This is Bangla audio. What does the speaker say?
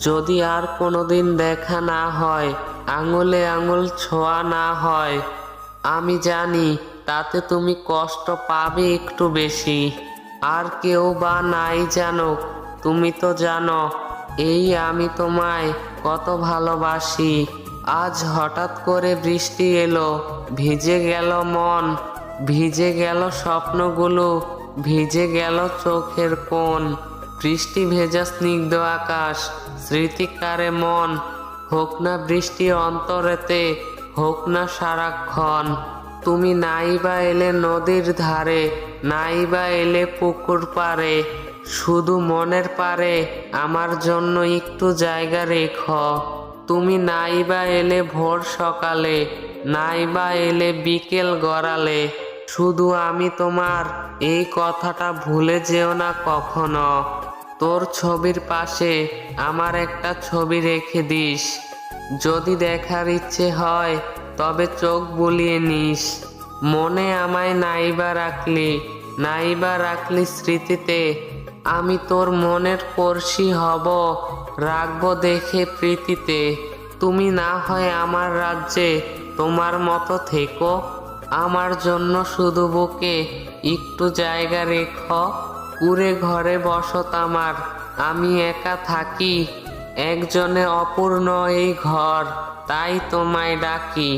যদি আর কোনোদিন দেখা না হয়, আঙুলে আঙুল ছোঁয়া না হয়, আমি জানি তাতে তুমি কষ্ট পাবে একটু বেশি। আর কেউ বা নাই জানুক, তুমি তো জানো এই আমি তোমায় কত ভালোবাসি। আজ হঠাৎ করে বৃষ্টি এলো, ভিজে গেল মন, ভিজে গেল স্বপ্নগুলো, ভিজে গেল চোখের কোণ। বৃষ্টি ভেজা স্নিগ্ধ আকাশ, স্মৃতিকারে মন। হোক না বৃষ্টি অন্তরেতে, হোক না সারাক্ষণ। তুমি নাই বা এলে নদীর ধারে, নাই বা এলে পুকুর পাড়ে, শুধু মনের পারে আমার জন্য একটু জায়গা রেখো। তুমি নাই বা এলে ভোর সকালে, নাই বা এলে বিকেল গড়ালে, শুধু আমি তোমার এই কথাটা ভুলে যেও না কখনো। তোর ছবির পাশে আমার একটা ছবি রেখে দিস, যদি দেখার ইচ্ছে হয় তবে চোখ বুলিয়ে নিস। মনে আমায় নাইবা রাখলি, নাইবা রাখলি স্মৃতিতে, আমি তোর মনের পড়শি হব, রাখবো দেখে প্রীতিতে। তুমি না হয় আমার রাজ্যে তোমার মতো থেকো, আমার জন্য শুধু বুকে একটু জায়গা রেখো। কুঁড়ে ঘরে বসত আমার, আমি একা থাকি, একজনে অপূর্ণ এই ঘর, তাই তোমায় ডাকি।